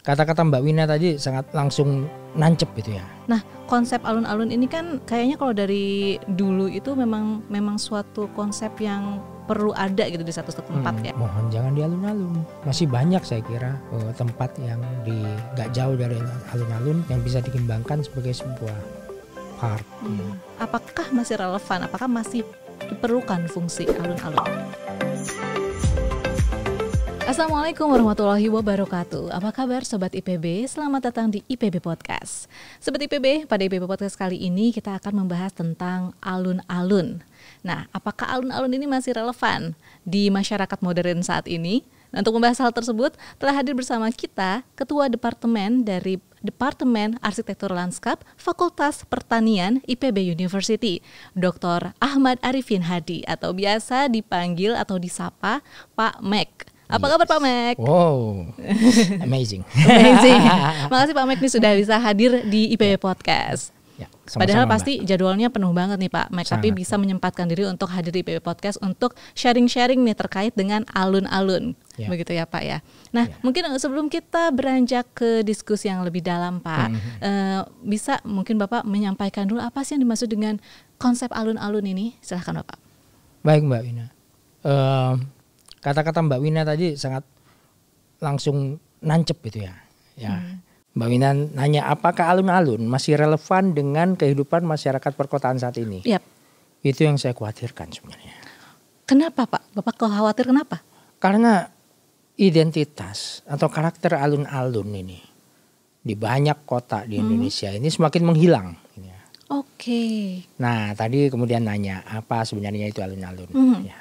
Kata-kata Mbak Wina tadi sangat langsung nancep gitu ya. Nah, konsep alun-alun ini kan kayaknya kalau dari dulu itu memang suatu konsep yang perlu ada gitu di satu tempat ya. Mohon jangan di alun-alun. Masih banyak saya kira tempat yang gak jauh dari alun-alun yang bisa dikembangkan sebagai sebuah park. Apakah masih relevan? Apakah masih diperlukan fungsi alun-alun? Assalamualaikum warahmatullahi wabarakatuh. Apa kabar Sobat IPB? Selamat datang di IPB Podcast. Sobat IPB, pada IPB Podcast kali ini kita akan membahas tentang alun-alun. Nah, apakah alun-alun ini masih relevan di masyarakat modern saat ini? Nah, untuk membahas hal tersebut, telah hadir bersama kita Ketua Departemen dari Departemen Arsitektur Lanskap Fakultas Pertanian IPB University, Dr. Ahmad Arifin Hadi, atau biasa dipanggil atau disapa Pak Mek. Apa kabar Pak Mek? Wow, amazing. Makasih Pak Mek nih sudah bisa hadir di IPB Podcast. Ya, sama-sama, Padahal Mbak. pasti jadwalnya penuh banget nih Pak Mek, tapi bisa menyempatkan diri untuk hadir di IPB Podcast untuk sharing-sharing nih terkait dengan alun-alun. Ya. Begitu ya Pak ya. Nah, mungkin sebelum kita beranjak ke diskusi yang lebih dalam Pak, bisa mungkin Bapak menyampaikan dulu apa sih yang dimaksud dengan konsep alun-alun ini? Silahkan Bapak. Baik Mbak Wina. Kata-kata Mbak Wina tadi sangat langsung nancep gitu ya. Mbak Wina nanya apakah alun-alun masih relevan dengan kehidupan masyarakat perkotaan saat ini? Yap. Itu yang saya khawatirkan sebenarnya. Kenapa Pak? Bapak khawatir kenapa? Karena identitas atau karakter alun-alun ini di banyak kota di Indonesia ini semakin menghilang. Oke. Nah tadi kemudian nanya apa sebenarnya itu alun-alun. Ya.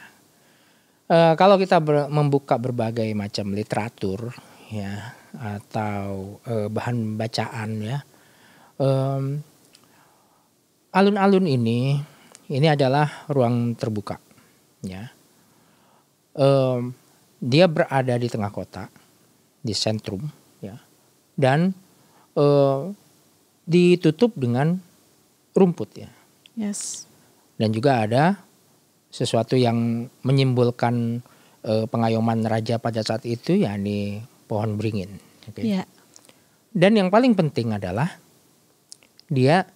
Kalau kita membuka berbagai macam literatur ya atau bahan bacaan ya, alun-alun ini adalah ruang terbuka ya. Dia berada di tengah kota, di sentrum ya, dan ditutup dengan rumput ya. Yes. Dan juga ada sesuatu yang menyimbolkan pengayoman raja pada saat itu, yakni pohon beringin. Okay. Yeah. Dan yang paling penting adalah dia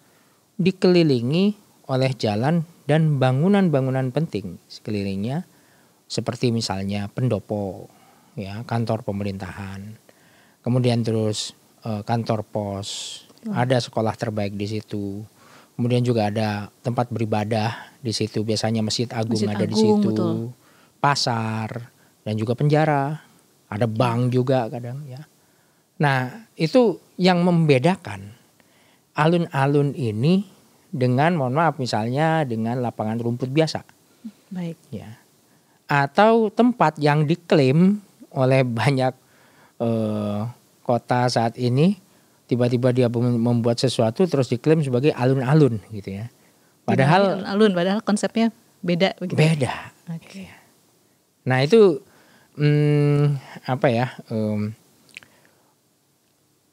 dikelilingi oleh jalan dan bangunan-bangunan penting sekelilingnya, seperti misalnya pendopo, ya, kantor pemerintahan, kemudian terus kantor pos, ada sekolah terbaik di situ. Kemudian juga ada tempat beribadah di situ, biasanya Masjid Agung ada di situ, betul. Pasar dan juga penjara, ada bank juga kadang ya. Nah itu yang membedakan alun-alun ini dengan, mohon maaf misalnya dengan lapangan rumput biasa. Baik. Ya. Atau tempat yang diklaim oleh banyak kota saat ini. Tiba-tiba dia membuat sesuatu terus diklaim sebagai alun-alun gitu ya. Padahal alun-alun, padahal konsepnya beda begitu. Beda. Oke. Nah itu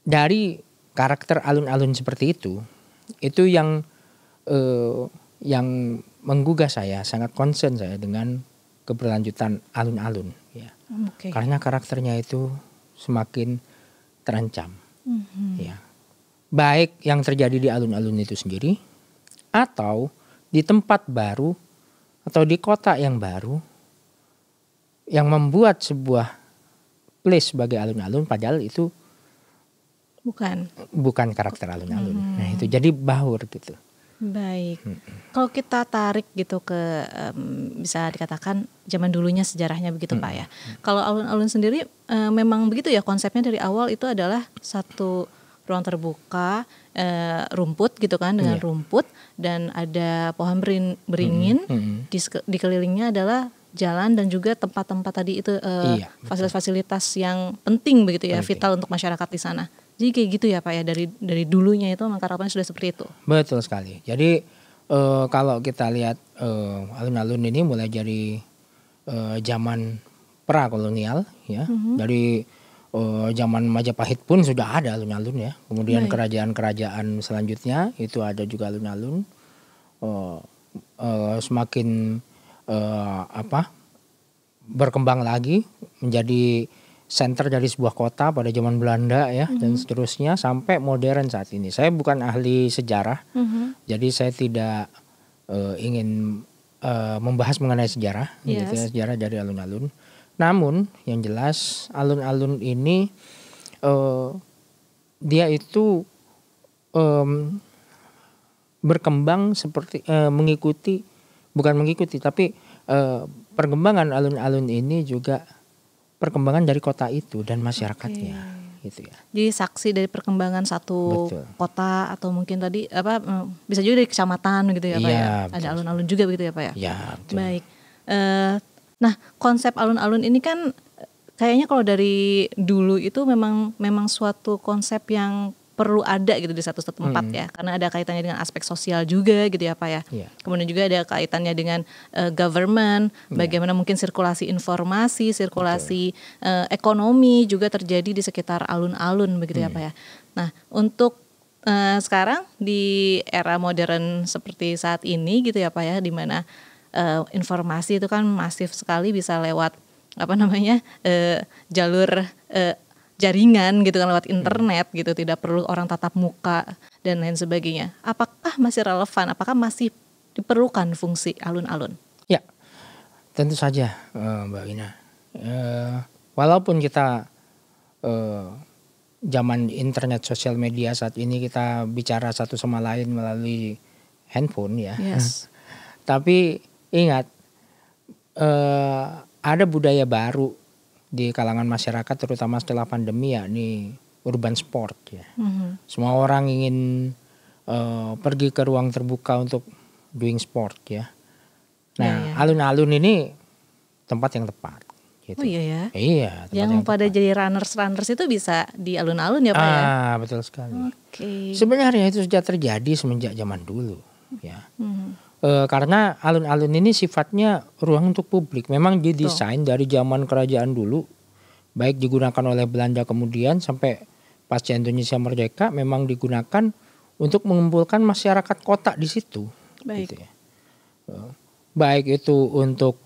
dari karakter alun-alun seperti itu yang menggugah saya, sangat concern saya dengan keberlanjutan alun-alun ya. Okay. Karena karakternya itu semakin terancam. Ya. Baik yang terjadi di alun-alun itu sendiri atau di tempat baru atau di kota yang baru yang membuat sebuah place sebagai alun-alun padahal itu bukan karakter alun-alun. Nah itu jadi baur gitu. Baik. Kalau kita tarik gitu ke bisa dikatakan zaman dulunya sejarahnya begitu Pak ya. Kalau alun-alun sendiri memang begitu ya konsepnya dari awal itu adalah satu ruang terbuka, rumput gitu kan dengan rumput dan ada pohon beringin, dikelilingnya adalah jalan dan juga tempat-tempat tadi itu fasilitas-fasilitas yang penting begitu ya, vital untuk masyarakat di sana. Jadi kayak gitu ya Pak ya, dari dulunya itu memang harapannya sudah seperti itu. Betul sekali. Jadi kalau kita lihat alun-alun ini mulai dari zaman prakolonial ya, dari zaman Majapahit pun sudah ada alun-alun ya. Kemudian kerajaan-kerajaan selanjutnya itu ada juga alun-alun. Semakin berkembang lagi menjadi center dari sebuah kota pada zaman Belanda ya dan seterusnya sampai modern saat ini. Saya bukan ahli sejarah, jadi saya tidak ingin membahas mengenai sejarah, gitu ya, sejarah dari alun-alun. Namun yang jelas alun-alun ini dia itu berkembang seperti tapi perkembangan alun-alun ini juga perkembangan dari kota itu dan masyarakatnya, gitu ya. Jadi saksi dari perkembangan satu kota atau mungkin tadi bisa juga dari kecamatan gitu ya Pak ya. Ada alun-alun juga begitu ya Pak ya. Ya, betul. Baik. Nah konsep alun-alun ini kan kayaknya kalau dari dulu itu memang suatu konsep yang perlu ada gitu di satu tempat ya, karena ada kaitannya dengan aspek sosial juga gitu ya Pak ya. Kemudian juga ada kaitannya dengan government, bagaimana mungkin sirkulasi informasi, sirkulasi ekonomi juga terjadi di sekitar alun-alun begitu ya Pak ya. Nah untuk sekarang di era modern seperti saat ini gitu ya Pak ya, di mana informasi itu kan masif sekali bisa lewat jalur jaringan gitu kan, lewat internet gitu, tidak perlu orang tatap muka dan lain sebagainya. Apakah masih relevan? Apakah masih diperlukan fungsi alun-alun? Ya, tentu saja Mbak Ina. Walaupun kita zaman internet sosial media saat ini kita bicara satu sama lain melalui handphone ya. Tapi ingat ada budaya baru di kalangan masyarakat terutama setelah pandemi ya, ini urban sport ya. Semua orang ingin pergi ke ruang terbuka untuk doing sport ya. Nah, alun-alun ini tempat yang tepat. Gitu. Oh iya ya. Iya. Yang pada tepat. Jadi runners itu bisa di alun-alun ya Pak ya. Betul sekali. Sebenarnya itu sudah terjadi semenjak zaman dulu ya. Karena alun-alun ini sifatnya ruang untuk publik. Memang didesain dari zaman kerajaan dulu, baik digunakan oleh Belanda kemudian sampai pasca Indonesia merdeka, memang digunakan untuk mengumpulkan masyarakat kota di situ. Baik. Gitu ya. Baik itu untuk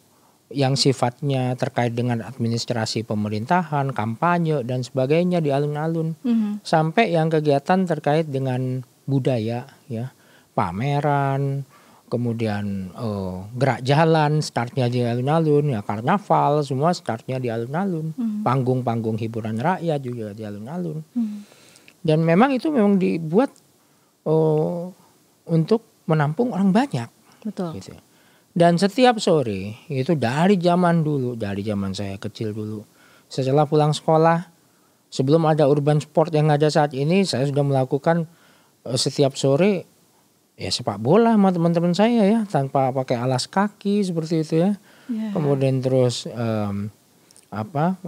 yang sifatnya terkait dengan administrasi pemerintahan, kampanye dan sebagainya di alun-alun, sampai yang kegiatan terkait dengan budaya ya, pameran. Kemudian gerak jalan startnya di alun-alun ya, karnaval semua startnya di alun-alun, panggung-panggung hiburan rakyat juga di alun-alun. Dan memang itu memang dibuat untuk menampung orang banyak. Betul. Gitu. Dan setiap sore itu dari zaman dulu, dari zaman saya kecil dulu, setelah pulang sekolah, sebelum ada urban sport yang ada saat ini, saya sudah melakukan setiap sore ya sepak bola sama teman-teman saya ya, tanpa pakai alas kaki seperti itu ya. Kemudian terus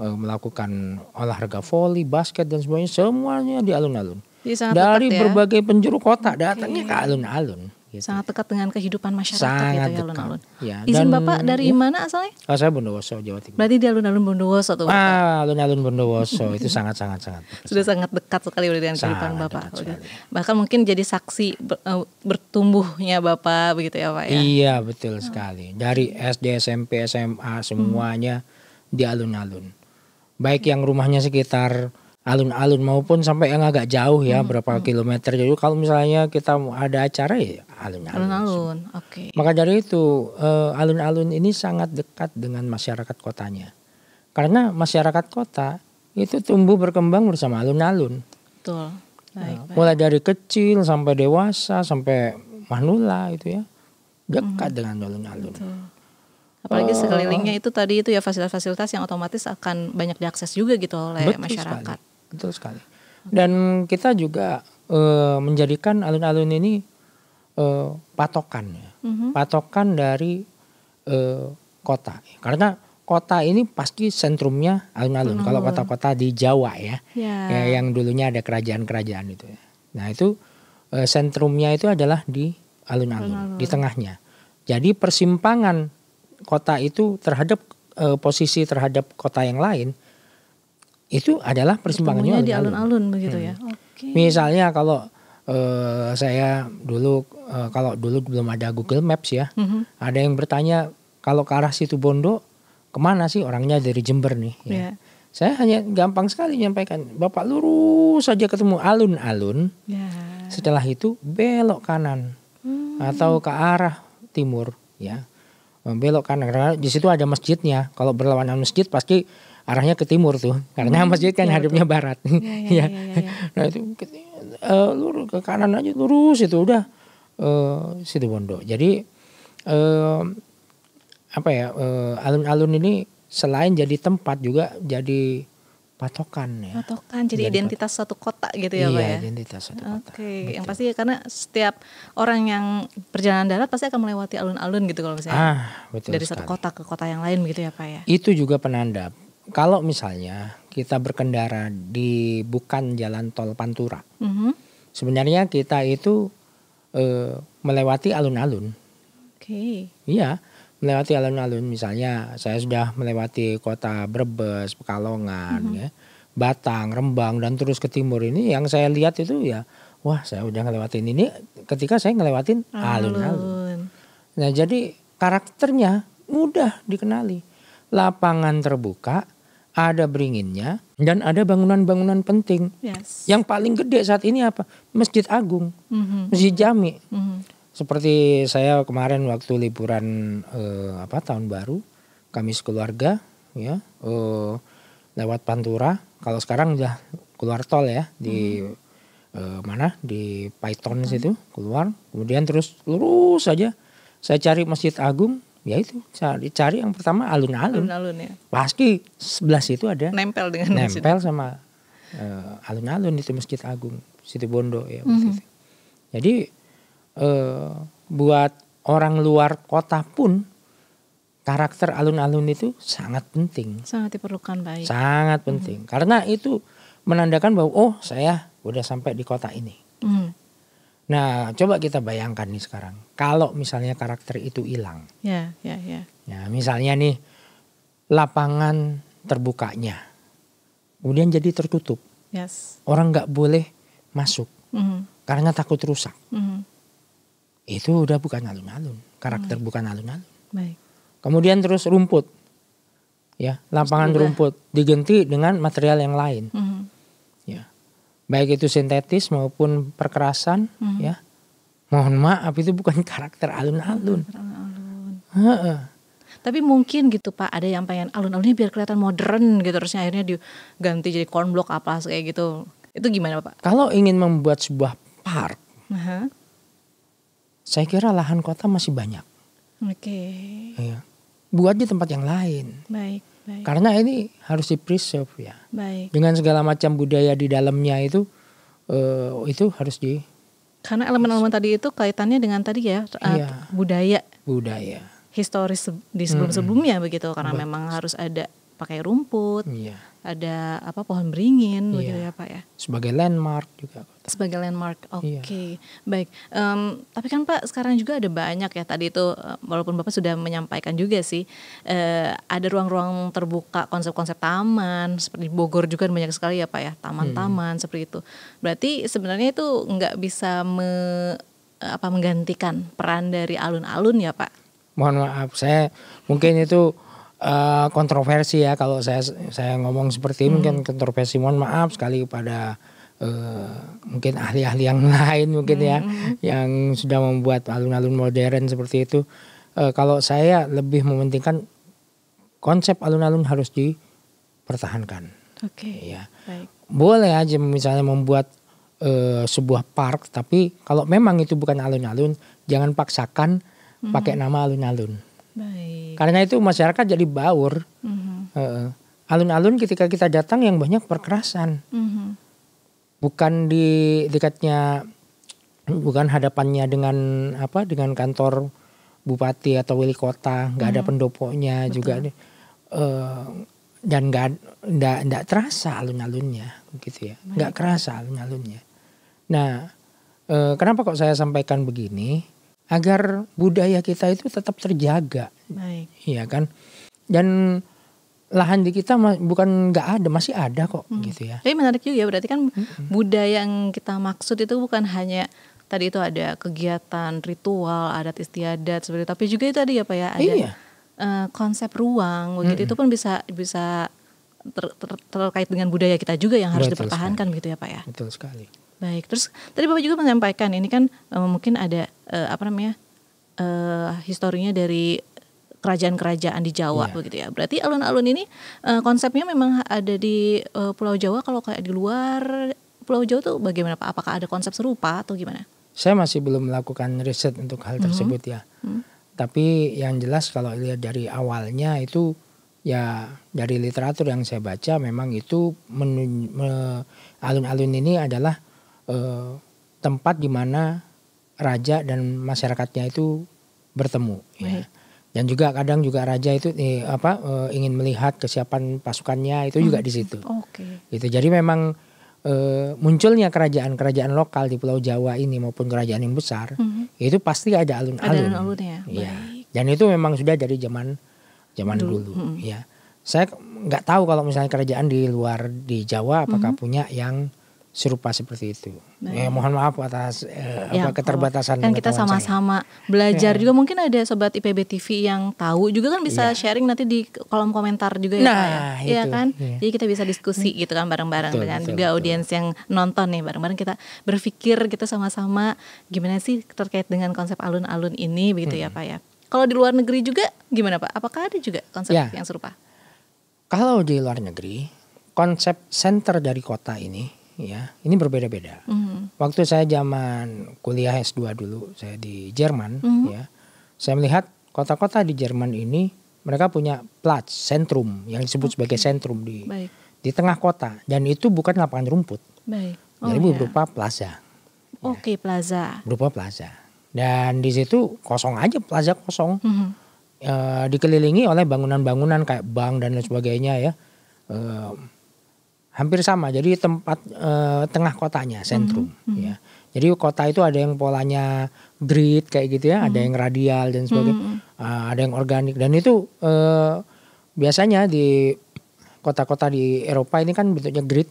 melakukan olahraga voli, basket dan sebagainya, semuanya di alun-alun. Dari berbagai penjuru kota datangnya ke alun-alun. Gitu. Sangat dekat dengan kehidupan masyarakat sangat gitu ya alun-alun. Ya, izin Bapak dari mana asalnya? Saya Bondowoso, Jawa Timur. Berarti di alun-alun Bondowoso tuh Bapak. Alun-alun Bondowoso itu sangat. Sudah sangat dekat sekali dengan kehidupan Bapak. Bahkan mungkin jadi saksi bertumbuhnya Bapak begitu ya Pak ya. Iya betul sekali. Dari SD, SMP, SMA semuanya di alun-alun. Baik yang rumahnya sekitar alun-alun maupun sampai yang agak jauh ya, berapa kilometer. Jadi kalau misalnya kita ada acara ya alun-alun. Oke. Maka dari itu alun-alun ini sangat dekat dengan masyarakat kotanya. Karena masyarakat kota itu tumbuh berkembang bersama alun-alun. Betul. Baik. Mulai dari kecil sampai dewasa sampai manula itu ya, dekat dengan alun-alun. Apalagi sekelilingnya itu tadi itu ya fasilitas-fasilitas yang otomatis akan banyak diakses juga gitu oleh masyarakat. Betul sekali. Dan kita juga menjadikan alun-alun ini patokan ya. Patokan dari kota. Karena kota ini pasti sentrumnya alun-alun. Kalau kota-kota di Jawa ya, yang dulunya ada kerajaan-kerajaan itu ya. Nah itu sentrumnya itu adalah di alun-alun, di tengahnya. Jadi persimpangan kota itu terhadap posisi terhadap kota yang lain itu adalah persimpangannya di alun-alun begitu ya. Okay. Misalnya kalau saya dulu kalau dulu belum ada Google Maps ya, ada yang bertanya kalau ke arah situ Bondo kemana sih, orangnya dari Jember nih. Ya. Saya hanya gampang sekali menyampaikan, Bapak lurus saja ketemu alun-alun. Ya. Setelah itu belok kanan atau ke arah timur, ya. Belok kanan karena di situ ada masjidnya. Kalau berlawanan masjid pasti arahnya ke timur tuh, karena masjid kan hadapnya barat. Ya. Nah itu lurus ke kanan aja, lurus itu udah situ Bondo. Jadi alun-alun ini selain jadi tempat juga jadi patokan ya. Patokan, jadi identitas suatu kota gitu ya Pak ya? Iya, identitas suatu kota. Oke, yang pasti karena setiap orang yang perjalanan darat pasti akan melewati alun-alun gitu kalau misalnya Betul dari sekali. satu kota ke kota yang lain gitu ya Pak ya? Itu juga penanda. Kalau misalnya kita berkendara di bukan jalan tol Pantura, sebenarnya kita itu melewati alun-alun. Oke. Iya, melewati alun-alun. Misalnya saya sudah melewati kota Brebes, Pekalongan, ya, Batang, Rembang, dan terus ke timur ini. Yang saya lihat itu ya, wah saya udah ngelewatin ini ketika saya ngelewatin alun-alun. Nah jadi karakternya mudah dikenali. Lapangan terbuka, ada beringinnya, dan ada bangunan-bangunan penting. Yes. Yang paling gede saat ini apa? Masjid Agung, Masjid Jami. Seperti saya kemarin waktu liburan tahun baru, kami sekeluarga ya lewat Pantura. Kalau sekarang udah keluar tol ya di di Python situ keluar, kemudian terus lurus saja. Saya cari Masjid Agung, ya itu cari yang pertama alun-alun. Alun-alun ya. Pasti sebelah situ ada Nempel dengan nempel sama alun-alun itu Masjid Agung, Situ Bondo ya. Jadi buat orang luar kota pun karakter alun-alun itu sangat penting. Sangat diperlukan Pak. Sangat penting. Karena itu menandakan bahwa saya udah sampai di kota ini. Nah, coba kita bayangkan nih sekarang. Kalau misalnya karakter itu hilang. Ya. Ya, misalnya nih lapangan terbukanya. Kemudian jadi tertutup. Yes. Orang nggak boleh masuk. Karena takut rusak. Itu udah bukan alun-alun, karakter bukan alun-alun. Baik. Kemudian terus rumput, ya lapangan rumput diganti dengan material yang lain, ya baik itu sintetis maupun perkerasan, ya mohon maaf itu bukan karakter alun-alun. Tapi mungkin gitu Pak, ada yang pengen alun-alunnya biar kelihatan modern gitu, terusnya akhirnya diganti jadi cornblock apa kayak gitu. Itu gimana Pak? Kalau ingin membuat sebuah park, saya kira lahan kota masih banyak. Oke. Ya. Buat di tempat yang lain. Baik. Karena ini harus di-preserve ya. Baik. Dengan segala macam budaya di dalamnya itu harus Karena elemen-elemen tadi itu kaitannya dengan tadi ya, budaya. Historis di sebelum-sebelumnya begitu. Karena memang harus ada pakai rumput. Ada pohon beringin begitu ya Pak ya. Sebagai landmark juga. Sebagai landmark, oke. Baik. Tapi kan Pak sekarang juga ada banyak ya tadi itu, walaupun Bapak sudah menyampaikan juga sih, ada ruang-ruang terbuka, konsep-konsep taman seperti Bogor juga banyak sekali ya Pak ya, taman-taman seperti itu. Berarti sebenarnya itu nggak bisa menggantikan peran dari alun-alun ya Pak? Mohon maaf, saya mungkin itu kontroversi ya kalau saya ngomong seperti ini, mungkin kontroversi. Mohon maaf sekali kepada mungkin ahli-ahli yang lain mungkin ya yang sudah membuat alun-alun modern seperti itu. Kalau saya lebih mementingkan konsep alun-alun harus dipertahankan. Oke. Ya. Baik. Boleh aja misalnya membuat sebuah park, tapi kalau memang itu bukan alun-alun, jangan paksakan pakai nama alun-alun. Baik. Karena itu masyarakat jadi baur. Alun-alun ketika kita datang yang banyak perkerasan. Bukan di dekatnya, bukan hadapannya dengan kantor bupati atau wali kota, nggak ada pendoponya. Betul. Juga, dan nggak terasa alun-alunnya, gitu ya, nggak kerasa alun-alunnya. Nah, kenapa kok saya sampaikan begini? Agar budaya kita itu tetap terjaga, iya kan? Dan lahan di kita bukan nggak ada, masih ada kok, gitu ya. Tapi menarik juga, berarti kan budaya yang kita maksud itu bukan hanya tadi itu ada kegiatan ritual, adat istiadat seperti itu, tapi juga itu tadi ya Pak ya, ada konsep ruang begitu, itu pun bisa terkait dengan budaya kita juga yang harus Betul dipertahankan sekali. begitu ya Pak ya. Betul sekali. Baik, terus tadi Bapak juga menyampaikan ini kan mungkin ada historinya dari kerajaan-kerajaan di Jawa Iya. begitu ya. Berarti alun-alun ini konsepnya memang ada di Pulau Jawa. Kalau kayak di luar Pulau Jawa tuh bagaimana Pak? Apakah ada konsep serupa atau gimana? Saya masih belum melakukan riset untuk hal tersebut ya. Tapi yang jelas kalau lihat dari awalnya itu ya dari literatur yang saya baca memang itu alun-alun ini adalah tempat di mana raja dan masyarakatnya itu bertemu. Ya. Dan juga kadang juga raja itu ingin melihat kesiapan pasukannya itu juga di situ. Oke. Gitu. Jadi memang munculnya kerajaan-kerajaan lokal di Pulau Jawa ini maupun kerajaan yang besar itu pasti ada alun-alun. Ada alun-alunnya. Ya. Dan itu memang sudah dari zaman dulu. Ya. Saya nggak tahu kalau misalnya kerajaan di luar di Jawa apakah punya yang serupa seperti itu. Mohon maaf atas keterbatasan. Kan kita sama-sama belajar juga, mungkin ada sobat IPB TV yang tahu juga kan bisa sharing nanti di kolom komentar juga ya Pak ya. Iya kan? Jadi kita bisa diskusi gitu kan bareng-bareng dengan juga audiens yang nonton nih, bareng-bareng kita berpikir kita sama-sama gimana sih terkait dengan konsep alun-alun ini begitu ya Pak ya. Kalau di luar negeri juga gimana Pak? Apakah ada juga konsep yang serupa? Kalau di luar negeri konsep center dari kota ini ya, ini berbeda-beda. Waktu saya zaman kuliah S2 dulu, saya di Jerman ya. Saya melihat kota-kota di Jerman ini mereka punya Platz, sentrum yang disebut sebagai sentrum di tengah kota, dan itu bukan lapangan rumput. Jadi berupa plaza. Oke, plaza. Berupa plaza. Dan di situ kosong aja, plaza kosong. Dikelilingi oleh bangunan-bangunan kayak bank dan lain sebagainya ya. Hampir sama, jadi tempat tengah kotanya, sentrum. Ya. Jadi kota itu ada yang polanya grid kayak gitu ya, ada yang radial dan sebagainya, ada yang organik. Dan itu biasanya di kota-kota di Eropa ini kan bentuknya grid,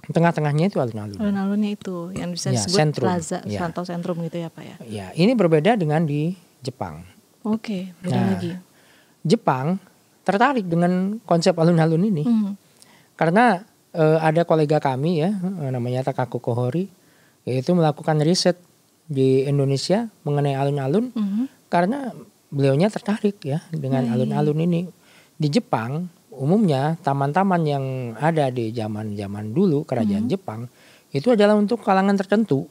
tengah-tengahnya itu alun-alun. Alun-alunnya itu yang bisa disebut sentrum. Plaza atau sentrum gitu ya Pak ya. Ya, ini berbeda dengan di Jepang. Oke, beda lagi. Jepang tertarik dengan konsep alun-alun ini karena ada kolega kami ya, namanya Takako Kohori, yaitu melakukan riset di Indonesia mengenai alun-alun karena beliaunya tertarik ya dengan alun-alun ini. Di Jepang umumnya taman-taman yang ada di zaman dulu kerajaan Jepang itu adalah untuk kalangan tertentu.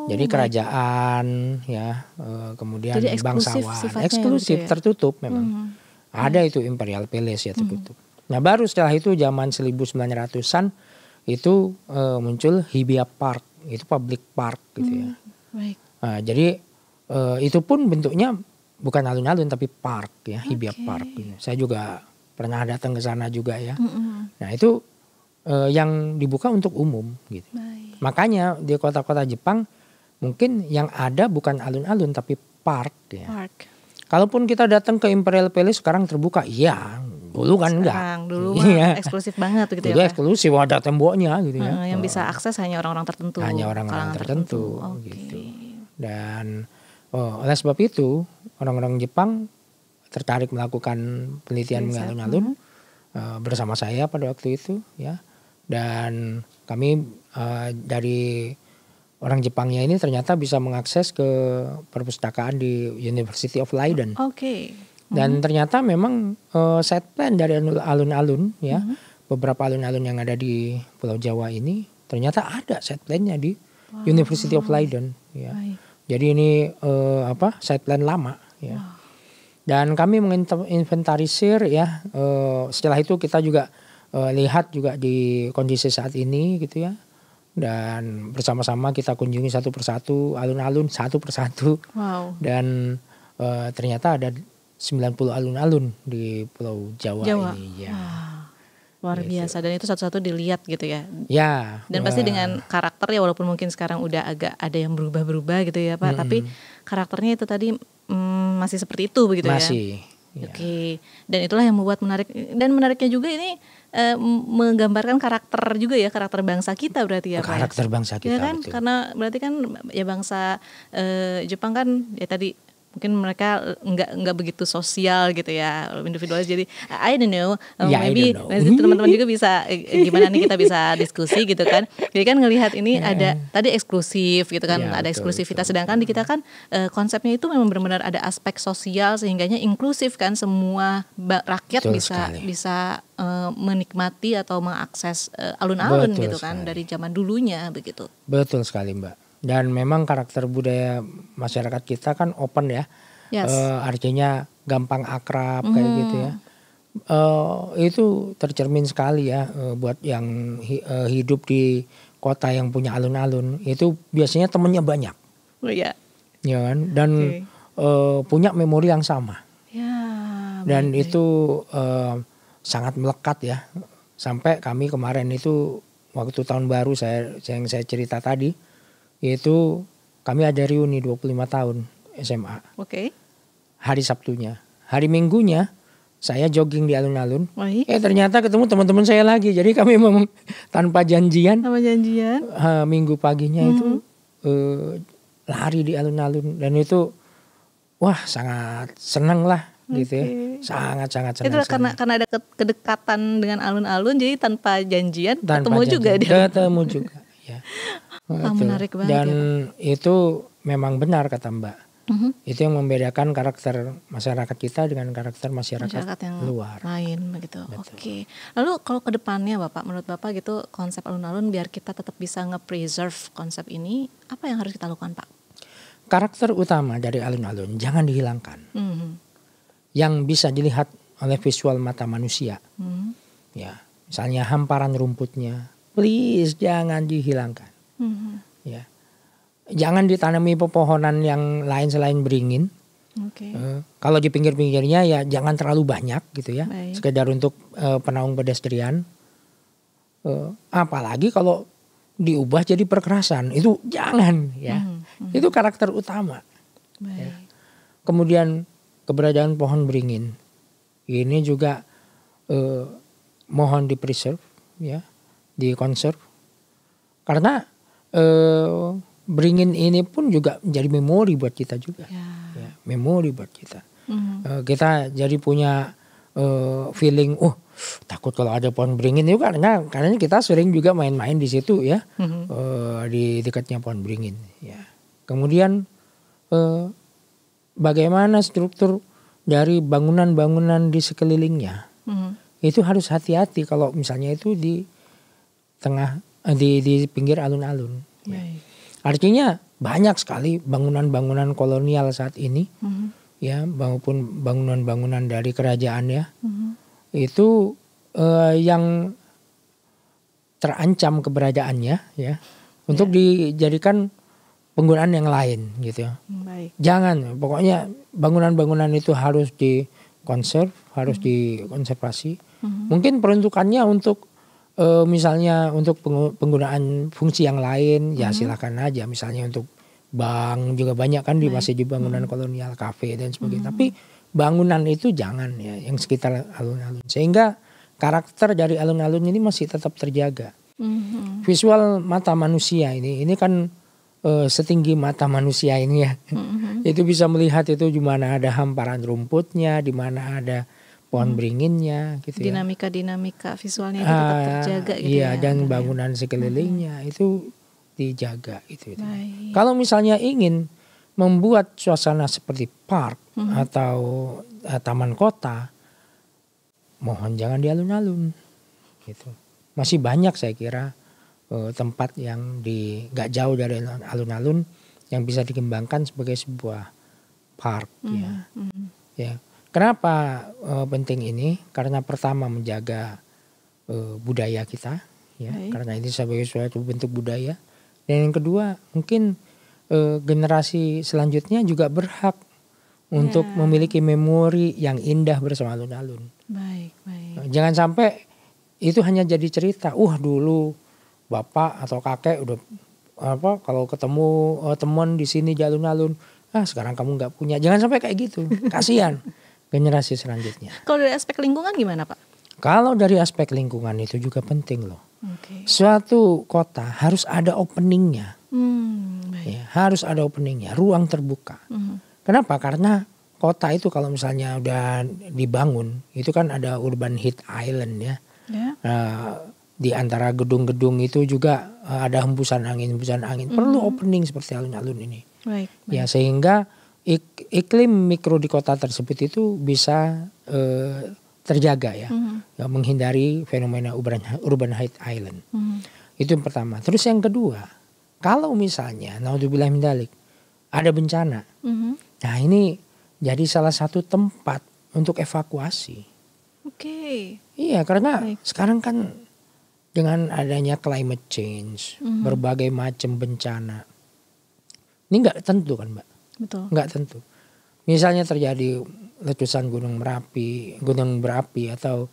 Jadi kerajaan ya, kemudian jadi bangsawan, eksklusif, tertutup memang. Ada itu Imperial Palace ya tertutup. Nah baru setelah itu zaman 1900-an itu muncul Hibiya Park, itu public park gitu ya. Nah, jadi itu pun bentuknya bukan alun-alun tapi park ya, Hibiya Park. Gitu. Saya juga pernah datang ke sana juga ya. Nah itu yang dibuka untuk umum gitu. Makanya di kota-kota Jepang mungkin yang ada bukan alun-alun tapi park ya. Kalaupun kita datang ke Imperial Palace sekarang terbuka, iya. Dulu kan enggak. Dulu eksklusif banget gitu dulu ya. eksklusif, ada temboknya gitu ya. Yang bisa akses hanya orang-orang tertentu. Hanya orang-orang tertentu gitu. Dan oleh sebab itu orang-orang Jepang tertarik melakukan penelitian mengenai alun-alun bersama saya pada waktu itu ya. Dan kami dari orang Jepangnya ini ternyata bisa mengakses ke perpustakaan di University of Leiden. Dan ternyata memang set plan dari alun-alun ya, beberapa alun-alun yang ada di Pulau Jawa ini ternyata ada set plannya di University of Leiden ya. Jadi ini set plan lama ya. Dan kami menginventarisir ya, setelah itu kita juga lihat juga di kondisi saat ini gitu ya. Dan bersama-sama kita kunjungi satu persatu alun-alun satu persatu. Dan ternyata ada 90 alun-alun di Pulau Jawa. Ini ya. Luar biasa, dan itu satu-satu dilihat gitu ya. Ya. Dan pasti dengan karakter ya, walaupun mungkin sekarang udah agak ada yang berubah-berubah gitu ya Pak, tapi karakternya itu tadi masih seperti itu begitu masih, ya. Oke. Dan itulah yang membuat menarik, dan menariknya juga ini menggambarkan karakter juga ya, karakter bangsa kita berarti ya Pak. Karakter bangsa kita, ya kan? betul. Karena berarti kan ya bangsa Jepang kan ya tadi mungkin mereka nggak begitu sosial gitu ya, individualis. Jadi I don't know, maybe teman-teman juga bisa gimana nih kita bisa diskusi gitu kan. Jadi kan ngelihat ini ada tadi eksklusif gitu kan, ada eksklusivitas. Sedangkan di kita kan konsepnya itu memang benar-benar ada aspek sosial sehingganya inklusif kan, semua rakyat bisa menikmati atau mengakses alun-alun gitu kan dari zaman dulunya begitu. Betul sekali Mbak. Dan memang karakter budaya masyarakat kita kan open ya, artinya gampang akrab kayak gitu ya. Itu tercermin sekali ya buat yang hidup di kota yang punya alun-alun, itu biasanya temennya banyak. Oh iya. Ya kan, dan punya memori yang sama. Ya. Dan itu sangat melekat ya. Sampai kami kemarin itu waktu tahun baru yang saya cerita tadi, itu kami ada reuni 25 tahun SMA. Oke. Hari Sabtunya. Hari Minggunya saya jogging di alun-alun. Ternyata ketemu teman-teman saya lagi. Jadi kami memang tanpa janjian. Minggu paginya itu lari di alun-alun. Dan itu wah sangat senang lah gitu ya. Sangat-sangat senang. Itu karena ada kedekatan dengan alun-alun, jadi tanpa janjian ketemu juga dia. Ketemu juga ya. Menarik banget. Dan itu memang benar kata Mbak. Itu yang membedakan karakter masyarakat kita dengan karakter masyarakat yang luar. Lain begitu. Oke. Lalu kalau ke depannya Bapak, menurut Bapak gitu konsep alun-alun biar kita tetap bisa nge-preserve konsep ini, apa yang harus kita lakukan Pak? Karakter utama dari alun-alun jangan dihilangkan. Yang bisa dilihat oleh visual mata manusia. Ya, misalnya hamparan rumputnya, please jangan dihilangkan. Ya, jangan ditanami pepohonan yang lain selain beringin. Kalau di pinggir-pinggirnya ya jangan terlalu banyak gitu ya. Sekedar untuk penaung pedestrian. Apalagi kalau diubah jadi perkerasan, itu jangan ya. Itu karakter utama. Ya. Kemudian keberadaan pohon beringin ini juga mohon di-preserve ya, di-conserve. Karena beringin ini pun juga menjadi memori buat kita juga. Ya, memori buat kita. Kita jadi punya feeling, takut kalau ada pohon beringin itu karena kita sering juga main-main di situ ya, di dekatnya pohon beringin. Ya. Kemudian bagaimana struktur dari bangunan-bangunan di sekelilingnya, itu harus hati-hati kalau misalnya itu di tengah di pinggir alun-alun. Ya. Artinya banyak sekali bangunan-bangunan kolonial saat ini, ya maupun bangunan-bangunan dari kerajaan ya, itu yang terancam keberadaannya ya, untuk dijadikan penggunaan yang lain gitu ya. Jangan, pokoknya bangunan-bangunan itu harus dikonserv, harus dikonservasi. Mungkin peruntukannya untuk misalnya untuk penggunaan fungsi yang lain ya silakan aja, misalnya untuk bank juga banyak kan masih di bangunan kolonial, kafe dan sebagainya. Tapi bangunan itu jangan ya yang sekitar alun-alun, sehingga karakter dari alun-alun ini masih tetap terjaga. Visual mata manusia ini kan setinggi mata manusia ini ya. Itu bisa melihat itu di mana ada hamparan rumputnya, di mana ada pohon beringinnya gitu ya. Dinamika visualnya itu tetap terjaga gitu ya. Iya, dan bangunan sekelilingnya itu dijaga itu. Kalau misalnya ingin membuat suasana seperti park atau taman kota, mohon jangan di alun-alun gitu. Masih banyak saya kira tempat yang gak jauh dari alun-alun yang bisa dikembangkan sebagai sebuah park ya. Ya. Kenapa penting ini? Karena pertama menjaga budaya kita ya, karena ini sebagai suatu bentuk budaya. Dan yang kedua mungkin generasi selanjutnya juga berhak untuk memiliki memori yang indah bersama alun-alun. Jangan sampai itu hanya jadi cerita. Dulu bapak atau kakek udah kalau ketemu teman di sini di alun-alun, sekarang kamu nggak punya. Jangan sampai kayak gitu. Kasihan generasi selanjutnya. Kalau dari aspek lingkungan gimana Pak? Kalau dari aspek lingkungan itu juga penting loh. Suatu kota harus ada openingnya. Ya, harus ada openingnya, ruang terbuka. Kenapa? Karena kota itu kalau misalnya udah dibangun itu kan ada urban heat island ya. Di antara gedung-gedung itu juga ada hembusan angin. Perlu opening seperti alun-alun ini. Baik. Ya, sehingga iklim mikro di kota tersebut itu bisa terjaga ya, menghindari fenomena urban heat island. Itu yang pertama. Terus yang kedua, kalau misalnya naudzubillah min dzalik ada bencana, nah ini jadi salah satu tempat untuk evakuasi. Oke. Iya, karena sekarang kan dengan adanya climate change, berbagai macam bencana, ini nggak tentu kan Mbak? Betul. Nggak tentu. Misalnya terjadi letusan gunung berapi atau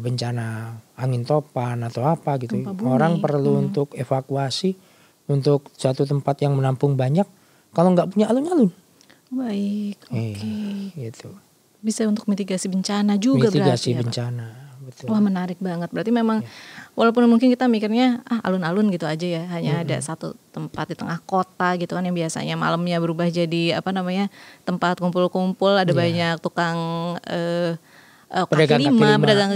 bencana angin topan atau apa gitu. Orang perlu untuk evakuasi untuk suatu tempat yang menampung banyak. Kalau nggak punya alun-alun. Baik, oke. Gitu. Bisa untuk mitigasi bencana juga berarti. Mitigasi bencana, betul. Wah, menarik banget. Berarti memang walaupun mungkin kita mikirnya alun-alun gitu aja ya, hanya ada satu tempat di tengah kota gitu kan yang biasanya malamnya berubah jadi tempat kumpul-kumpul, ada banyak tukang pedagang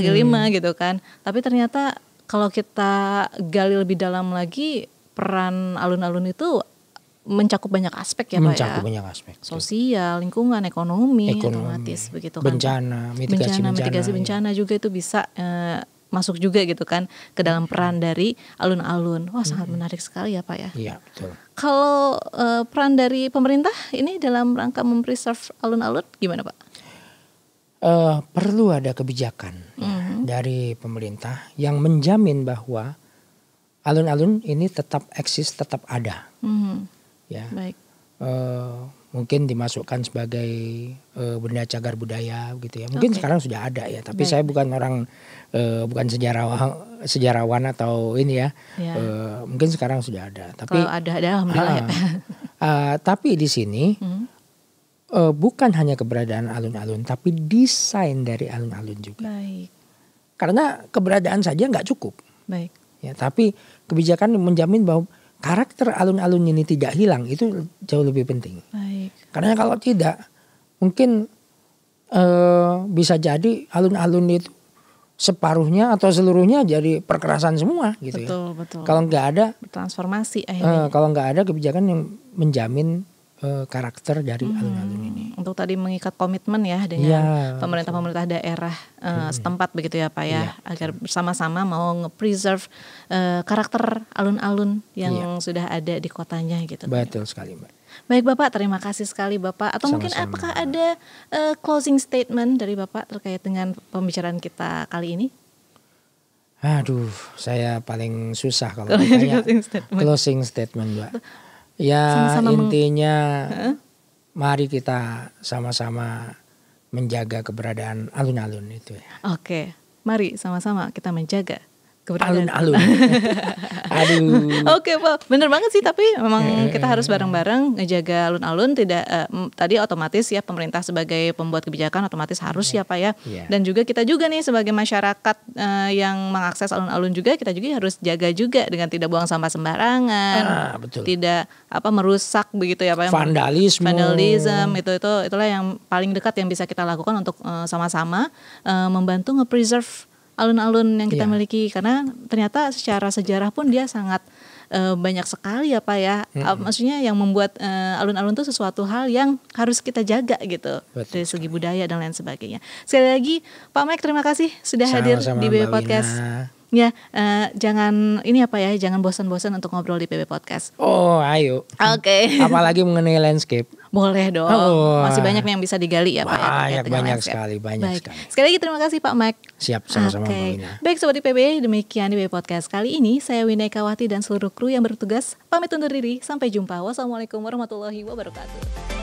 kaki lima gitu kan. Tapi ternyata kalau kita gali lebih dalam lagi, peran alun-alun itu mencakup banyak aspek ya Pak ya. Mencakup banyak aspek. Sosial, lingkungan, ekonomi otomatis begitu kan. Mitigasi bencana juga itu bisa masuk juga gitu kan ke dalam peran dari alun-alun. Wah, sangat menarik sekali ya Pak ya. Iya, betul. Kalau peran dari pemerintah ini dalam rangka mempreserve alun-alun gimana Pak? Perlu ada kebijakan dari pemerintah yang menjamin bahwa alun-alun ini tetap eksis, tetap ada. Ya, baik. Mungkin dimasukkan sebagai benda cagar budaya gitu ya. Mungkin sekarang sudah ada ya. Tapi saya bukan orang, bukan sejarawan atau ini ya. Mungkin sekarang sudah ada. Tapi kalau ada alhamdulillah ya. Tapi di sini bukan hanya keberadaan alun-alun, tapi desain dari alun-alun juga. Baik. Karena keberadaan saja nggak cukup. Baik. Ya, tapi kebijakan menjamin bahwa karakter alun-alun ini tidak hilang, itu jauh lebih penting. Baik. Karena kalau tidak, mungkin bisa jadi alun-alun itu separuhnya atau seluruhnya jadi perkerasan semua gitu. Betul. Kalau nggak ada transformasi akhirnya. Kalau nggak ada kebijakan yang menjamin karakter dari alun-alun ini. Untuk tadi mengikat komitmen ya dengan pemerintah daerah setempat begitu ya Pak ya, agar bersama-sama mau nge-preserve karakter alun-alun yang sudah ada di kotanya gitu. Betul sekali Mbak. Baik Bapak, terima kasih sekali Bapak. Atau mungkin apakah ada closing statement dari Bapak terkait dengan pembicaraan kita kali ini? Aduh, saya paling susah kalau ditanya closing statement Mbak. Ya, sama-sama intinya mari kita sama-sama menjaga keberadaan alun-alun itu ya. Oke, mari sama-sama kita menjaga keberadaan alun-alun. Aduh. Oke Pak, bener banget sih, tapi memang kita harus bareng-bareng ngejaga alun-alun. Tidak tadi otomatis ya pemerintah sebagai pembuat kebijakan otomatis harus ya Pak ya. Dan juga kita juga nih sebagai masyarakat yang mengakses alun-alun juga, kita juga harus jaga juga dengan tidak buang sampah sembarangan. Betul. Tidak merusak begitu ya Pak. Vandalisme itulah yang paling dekat yang bisa kita lakukan untuk sama-sama membantu nge-preserve alun-alun yang kita miliki, karena ternyata secara sejarah pun dia sangat banyak sekali ya Pak ya. Maksudnya yang membuat alun-alun itu sesuatu hal yang harus kita jaga gitu. Betul. Dari segi budaya dan lain sebagainya. Sekali lagi Pak Mike, terima kasih sudah hadir di PB Podcast. Ya, jangan ini apa ya, jangan bosan-bosan untuk ngobrol di PB Podcast. Oh, ayo. Oke. Apalagi mengenai landscape. Boleh dong. Masih banyak yang bisa digali ya Pak ya. Banyak sekali. Sekali lagi terima kasih Pak Mike. Siap, sama-sama Mbak Wina. Baik Sobat IPB, demikian di PB Podcast kali ini. Saya Wina Ekawati dan seluruh kru yang bertugas pamit undur diri. Sampai jumpa. Wassalamualaikum warahmatullahi wabarakatuh.